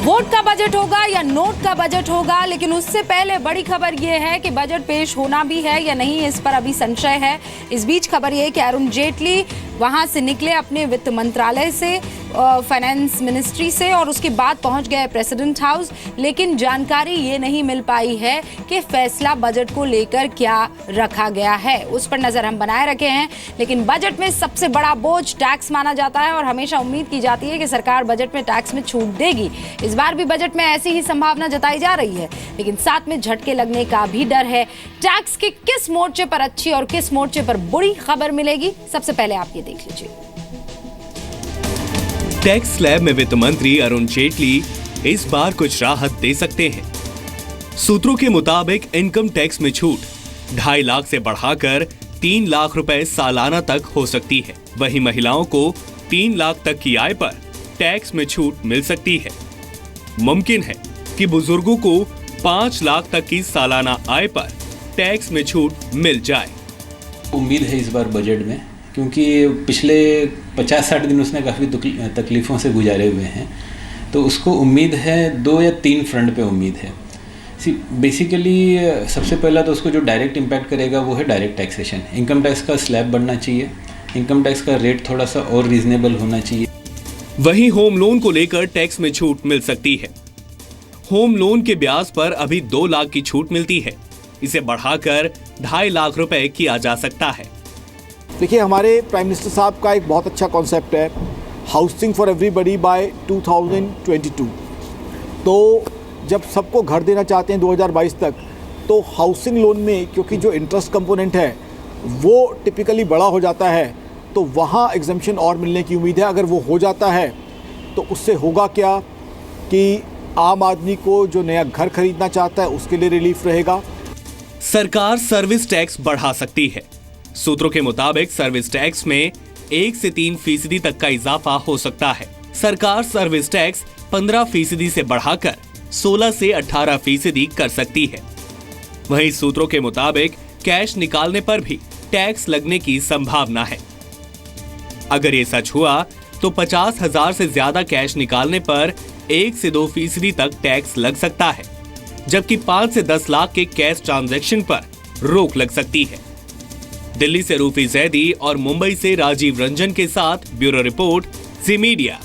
Vote का budget होगा या नोट का बजट होगा, लेकिन उससे पहले बड़ी खबर यह है कि बजट पेश होना भी है या नहीं, इस पर अभी संशय है। इस बीच खबर यह कि अरुण जेटली वहां से निकले अपने वित्त मंत्रालय से, फाइनेंस मिनिस्ट्री से, और उसके बाद पहुंच गए प्रेसिडेंट हाउस, लेकिन जानकारी ये नहीं मिल पाई है कि फैसला बजट को लेकर क्या रखा गया है। उस पर नजर हम बनाए रखे हैं। लेकिन बजट में सबसे बड़ा बोझ टैक्स माना जाता है और हमेशा उम्मीद की जाती है कि सरकार बजट में टैक्स में छूट देगी। इस बार भी बजट में ऐसी ही संभावना जताई जा रही है, लेकिन साथ में झटके लगने का भी डर है। टैक्स के किस मोर्चे पर अच्छी और किस मोर्चे पर बुरी खबर मिलेगी, सबसे पहले आप ये देख लीजिए। टैक्स स्लैब में वित्त मंत्री अरुण जेटली इस बार कुछ राहत दे सकते हैं। सूत्रों के मुताबिक इनकम टैक्स में छूट 2.5 लाख से बढ़ाकर 3 लाख रुपए सालाना तक हो सकती है। वहीं महिलाओं को 3 लाख तक की आय पर टैक्स में छूट मिल सकती है। मुमकिन है कि बुजुर्गों को 5 लाख तक की सालाना आय पर टैक्स में छूट मिल जाए। उम्मीद है इस बार बजट में, क्योंकि पिछले 50-60 दिन उसने काफ़ी तकलीफ़ों से गुजारे हुए हैं, तो उसको उम्मीद है 2 या 3 फ्रंट पे उम्मीद है। बेसिकली सबसे पहला तो उसको जो डायरेक्ट इम्पैक्ट करेगा वो है डायरेक्ट टैक्सेशन। इनकम टैक्स का स्लैब बढ़ना चाहिए, इनकम टैक्स का रेट थोड़ा सा और रीजनेबल होना चाहिए। वहीं होम लोन को लेकर टैक्स में छूट मिल सकती है। होम लोन के ब्याज पर अभी 2 लाख की छूट मिलती है, इसे बढ़ाकर 2.5 लाख रुपए किया जा सकता है। देखिए, हमारे प्राइम मिनिस्टर साहब का एक बहुत अच्छा कॉन्सेप्ट है, हाउसिंग फॉर एवरीबॉडी बाय 2022। तो जब सबको घर देना चाहते हैं 2022 तक, तो हाउसिंग लोन में क्योंकि जो इंटरेस्ट कंपोनेंट है वो टिपिकली बड़ा हो जाता है, तो वहाँ एग्जम्पशन और मिलने की उम्मीद है। अगर वो हो जाता है तो उससे होगा क्या कि आम आदमी को जो नया घर खरीदना चाहता है उसके लिए रिलीफ रहेगा। सरकार सर्विस टैक्स बढ़ा सकती है। सूत्रों के मुताबिक सर्विस टैक्स में 1 से 3% तक का इजाफा हो सकता है। सरकार सर्विस टैक्स 15% से बढ़ाकर 16 से 18% कर सकती है। वहीं सूत्रों के मुताबिक कैश निकालने पर भी टैक्स लगने की संभावना है। अगर ये सच हुआ तो 50,000 से ज्यादा कैश निकालने पर 1 से 2% तक टैक्स लग सकता है, जबकि 5 से 10 लाख के कैश ट्रांजैक्शन पर रोक लग सकती है। दिल्ली से रूफी जैदी और मुंबई से राजीव रंजन के साथ ब्यूरो रिपोर्ट, जी मीडिया।